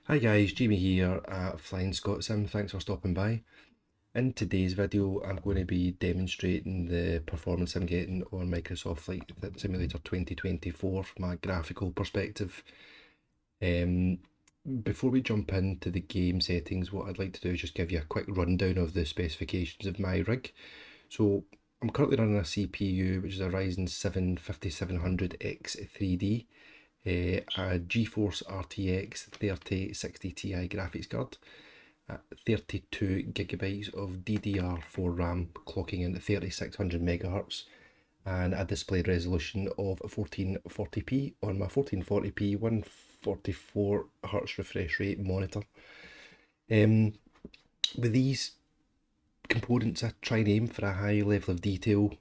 Hi guys, Jamie here at Flying Scott Sim. Thanks for stopping by. In today's video, I'm going to be demonstrating the performance I'm getting on Microsoft Flight Simulator 2024 from a graphical perspective. Before we jump into the game settings, what I'd like to do is just give you a quick rundown of the specifications of my rig. So I'm currently running a CPU which is a Ryzen 7 5700X 3D. A GeForce RTX 3060 Ti graphics card, 32 gigabytes of DDR4 RAM clocking in at 3600 megahertz, and a display resolution of 1440p on my 1440p 144 hertz refresh rate monitor. With these components, I try and aim for a high level of detail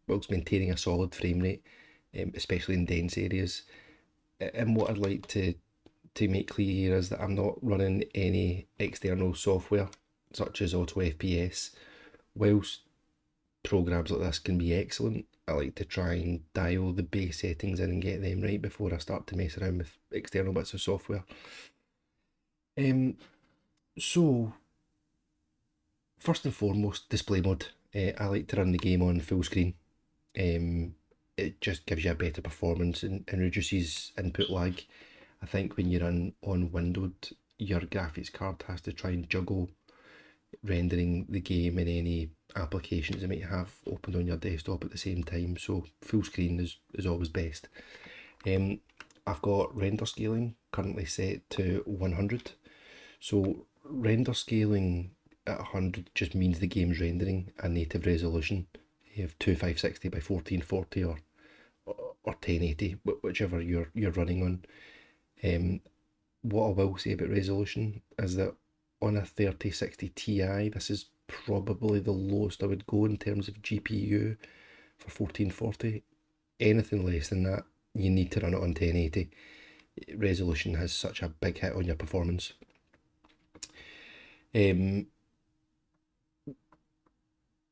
whilst maintaining a solid frame rate, especially in dense areas. And what I'd like to make clear here is that I'm not running any external software such as Auto FPS. Whilst programs like this can be excellent, I like to try and dial the base settings in and get them right before I start to mess around with external bits of software. So first and foremost, display mode. I like to run the game on full screen. It just gives you a better performance and reduces input lag. I think when you run on windowed, your graphics card has to try and juggle rendering the game and any applications you might have opened on your desktop at the same time, so full screen is always best. I've got render scaling currently set to 100. So render scaling at 100 just means the game's rendering a native resolution of 2560 by 1440 or 1080, whichever you're running on. What I will say about resolution is that on a 3060 Ti, this is probably the lowest I would go in terms of GPU for 1440. Anything less than that, you need to run it on 1080. Resolution has such a big hit on your performance.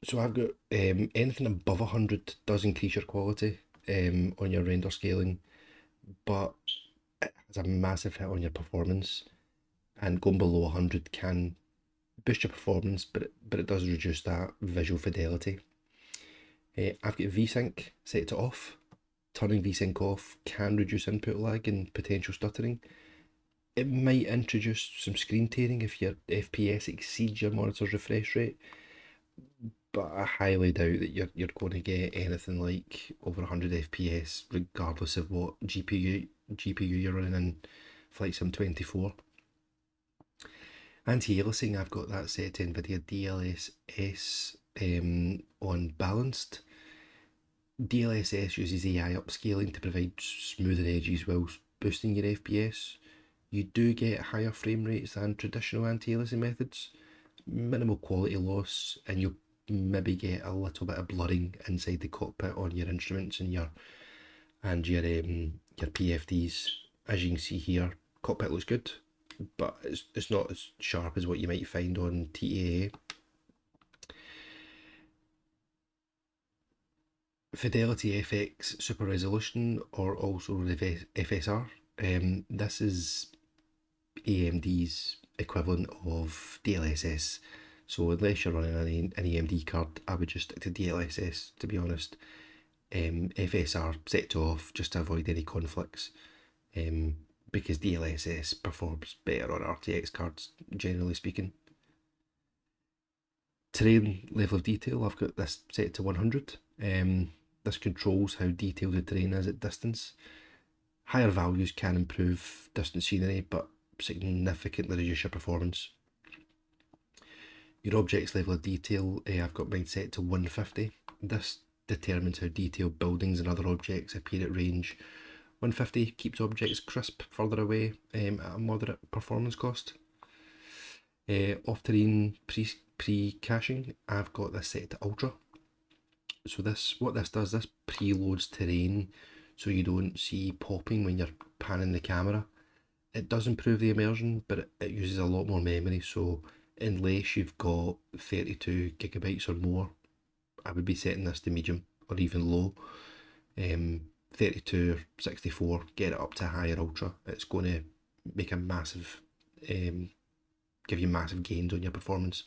So I've got anything above 100 does increase your quality on your render scaling, but it has a massive hit on your performance, and going below 100 can boost your performance, but it does reduce that visual fidelity. I've got VSync set to off. Turning VSync off can reduce input lag and potential stuttering. It might introduce some screen tearing if your FPS exceeds your monitor's refresh rate, but I highly doubt that you're going to get anything like over 100 FPS regardless of what GPU you're running in Flight Sim 24. Anti-Aliasing, I've got that set to NVIDIA DLSS on balanced. DLSS uses AI upscaling to provide smoother edges whilst boosting your FPS. You do get higher frame rates than traditional anti-aliasing methods, minimal quality loss, and you'll maybe get a little bit of blurring inside the cockpit on your instruments and your PFDs. As you can see here, cockpit looks good, but it's not as sharp as what you might find on TAA. FidelityFX Super Resolution, or also FSR. This is AMD's equivalent of DLSS. So unless you're running an AMD card, I would just stick to DLSS, to be honest. FSR set to off just to avoid any conflicts, because DLSS performs better on RTX cards, generally speaking. Terrain level of detail, I've got this set to 100. This controls how detailed the terrain is at distance. Higher values can improve distant scenery, but significantly reduce your performance. Your object's level of detail, I've got mine set to 150. This determines how detailed buildings and other objects appear at range. 150 keeps objects crisp further away at a moderate performance cost. Off-terrain pre-caching, I've got this set to ultra. So what this does, this preloads terrain so you don't see popping when you're panning the camera. It does improve the immersion, but it uses a lot more memory, so unless you've got 32 gigabytes or more, I would be setting this to medium or even low. 32 or 64, get it up to higher ultra. It's going to make a massive, give you massive gains on your performance.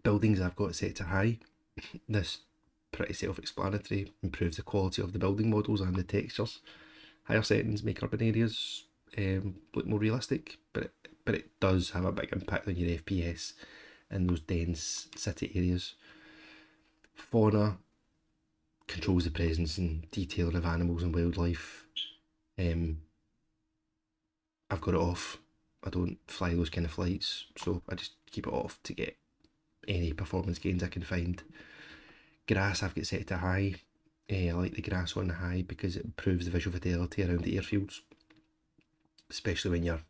Buildings I've got set to high. This pretty self-explanatory, improves the quality of the building models and the textures. Higher settings make urban areas look more realistic, but it does have a big impact on your FPS in those dense city areas. Fauna controls the presence and detail of animals and wildlife. I've got it off. I don't fly those kind of flights, so I just keep it off to get any performance gains I can find. Grass I've got set to high. I like the grass on high because it improves the visual fidelity around the airfields, especially when you're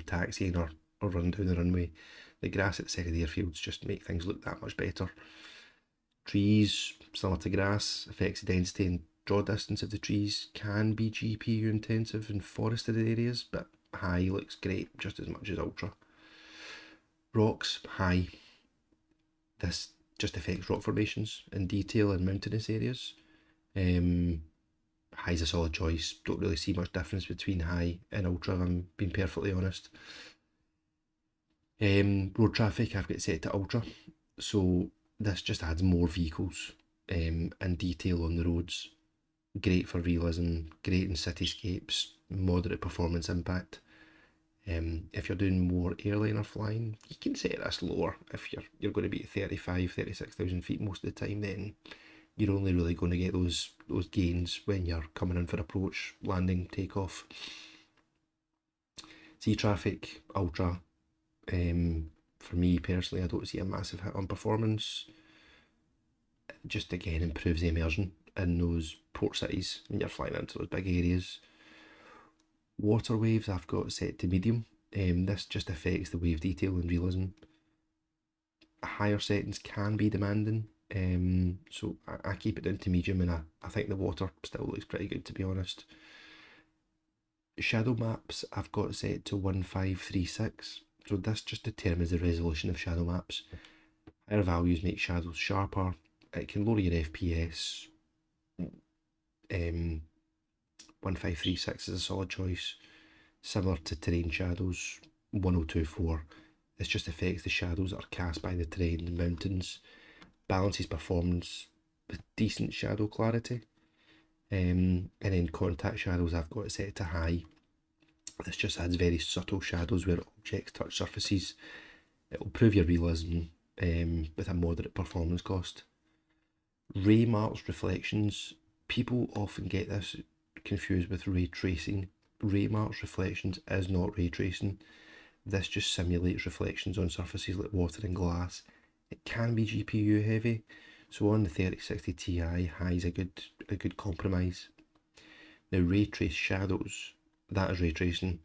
taxiing or running down the runway. The grass at the side of the airfields just make things look that much better. Trees, similar to grass, affects the density and draw distance of the trees, can be GPU intensive in forested areas, but high looks great just as much as ultra. Rocks, high. This just affects rock formations in detail in mountainous areas. High's a solid choice. Don't really see much difference between high and ultra, if I'm being perfectly honest. Road traffic I've got set to ultra, so this just adds more vehicles and detail on the roads. Great for realism, great in cityscapes, moderate performance impact. If you're doing more airliner flying, you can set this lower. If you're going to be at 36,000 feet most of the time, then you're only really going to get those gains when you're coming in for approach, landing, takeoff. Sea traffic, ultra. For me personally, I don't see a massive hit on performance. Just again improves the immersion in those port cities when you're flying into those big areas. Water waves I've got set to medium. This just affects the wave detail and realism. Higher settings can be demanding, so I keep it down to medium, and I think the water still looks pretty good, to be honest. Shadow maps I've got set to 1536, so this just determines the resolution of shadow maps. Higher values make shadows sharper. It can lower your FPS. 1536 is a solid choice. Similar to terrain shadows, 1024. This just affects the shadows that are cast by the terrain and mountains. Balances performance with decent shadow clarity. And then contact shadows I've got it set to high. This just adds very subtle shadows where objects touch surfaces. It will improve your realism with a moderate performance cost. Ray marks reflections. People often get this confused with ray tracing. Ray marks reflections is not ray tracing. This just simulates reflections on surfaces like water and glass. It can be GPU heavy, so on the 3060 Ti, high is a good compromise. Now ray trace shadows, that is ray tracing.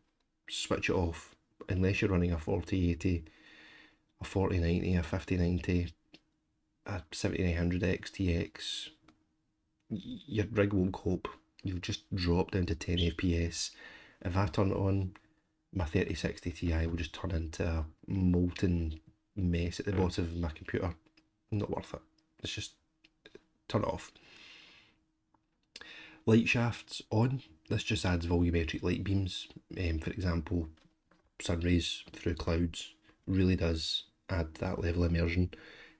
Switch it off unless you're running a 4080, a 4090, a 5090, a 7900 XTX. Your rig won't cope. You'll just drop down to 10 FPS. If I turn it on, my 3060 Ti will just turn into a molten mess at the bottom of my computer. Not worth it. It's just turn it off. Light shafts on. This just adds volumetric light beams. For example, sun rays through clouds. Really does add that level of immersion.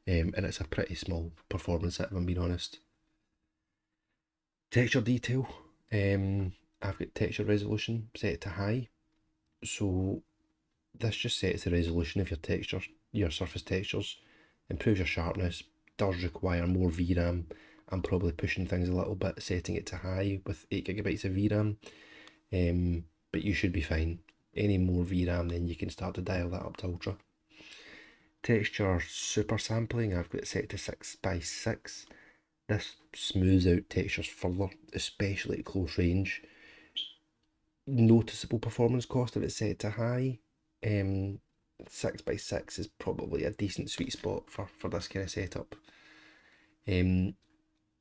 And it's a pretty small performance hit, if I'm being honest. Texture detail. I've got texture resolution set to high. So this just sets the resolution of your surface textures, improves your sharpness, does require more VRAM. I'm probably pushing things a little bit, setting it to high with 8GB of VRAM, but you should be fine. Any more VRAM, then you can start to dial that up to ultra. Texture super sampling, I've got it set to 6x6. This smooths out textures further, especially at close range. Noticeable performance cost if it's set to high. 6x6 is probably a decent sweet spot for this kind of setup.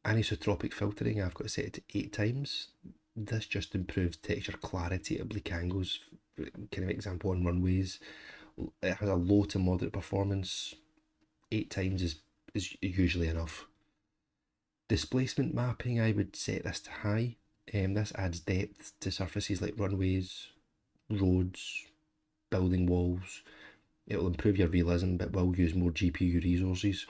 Anisotropic filtering, I've got it set to 8 times. This just improves texture clarity at oblique angles, kind of example on runways. It has a low to moderate performance. 8 times is usually enough. Displacement mapping, I would set this to high. This adds depth to surfaces like runways, roads, building walls. It will improve your realism but will use more GPU resources.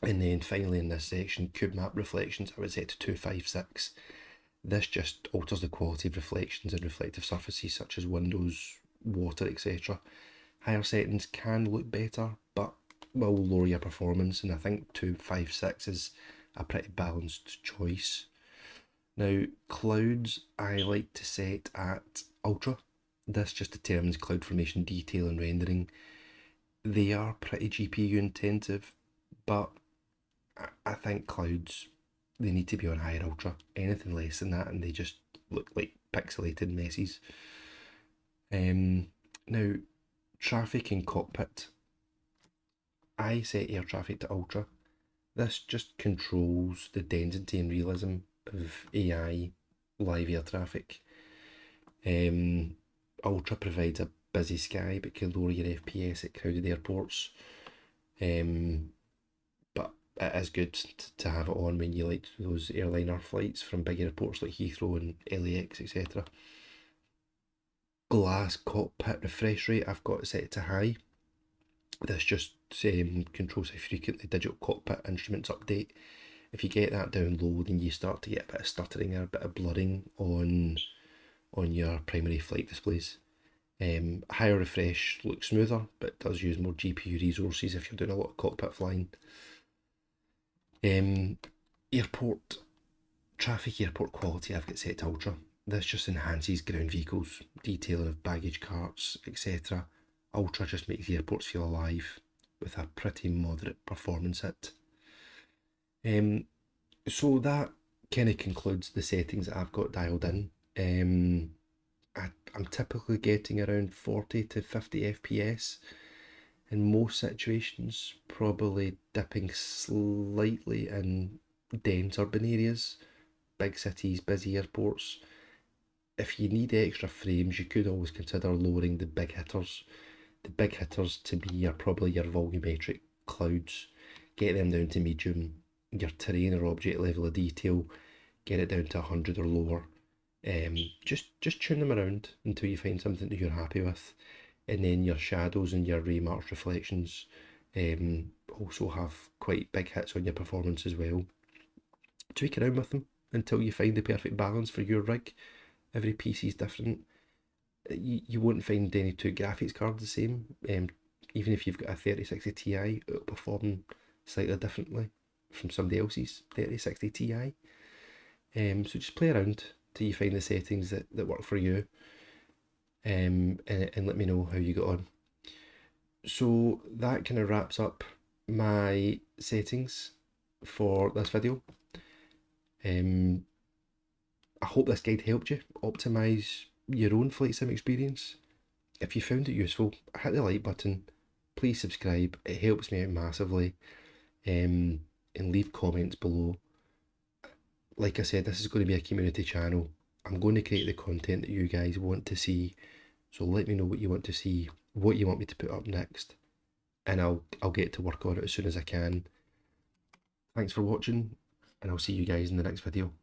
And then finally in this section, cube map reflections I would set to 256. This just alters the quality of reflections and reflective surfaces such as windows, water, etc. Higher settings can look better but will lower your performance, and I think 256 is a pretty balanced choice. Now clouds I like to set at ultra. This just determines cloud formation detail and rendering. They are pretty GPU intensive, but I think clouds, they need to be on higher ultra. Anything less than that and they just look like pixelated messes. Now, traffic in cockpit. I set air traffic to ultra. This just controls the density and realism of AI live air traffic. Ultra provides a busy sky but can lower your FPS at crowded airports. But it is good to have it on when you like those airliner flights from big airports like Heathrow and LAX, etc. Glass cockpit refresh rate I've got set to high. This just controls how frequently digital cockpit instruments update. If you get that down low, then you start to get a bit of stuttering or a bit of blurring on your primary flight displays. Higher refresh looks smoother, but does use more GPU resources if you're doing a lot of cockpit flying. Airport quality I've got set to ultra. This just enhances ground vehicles, detailing of baggage carts, etc. Ultra just makes the airports feel alive with a pretty moderate performance hit. So that kind of concludes the settings that I've got dialed in. I'm typically getting around 40 to 50 FPS in most situations, probably dipping slightly in dense urban areas, big cities, busy airports. If you need extra frames, you could always consider lowering the big hitters. The big hitters to me are probably your volumetric clouds. Get them down to medium. Your terrain or object level of detail, get it down to 100 or lower. Just tune them around until you find something that you're happy with. And then your shadows and your ray marks reflections also have quite big hits on your performance as well. Tweak around with them until you find the perfect balance for your rig. Every PC is different. You won't find any two graphics cards the same. Even if you've got a 3060 Ti, it'll perform slightly differently from somebody else's 3060 Ti. So just play around till you find the settings that work for you, and let me know how you get on. So that kind of wraps up my settings for this video. I hope this guide helped you optimise your own flight sim experience. If you found it useful, hit the like button, please subscribe, it helps me out massively, and leave comments below. Like I said, this is going to be a community channel. I'm going to create the content that you guys want to see, so let me know what you want to see, what you want me to put up next, and I'll get to work on it as soon as I can. Thanks for watching, and I'll see you guys in the next video.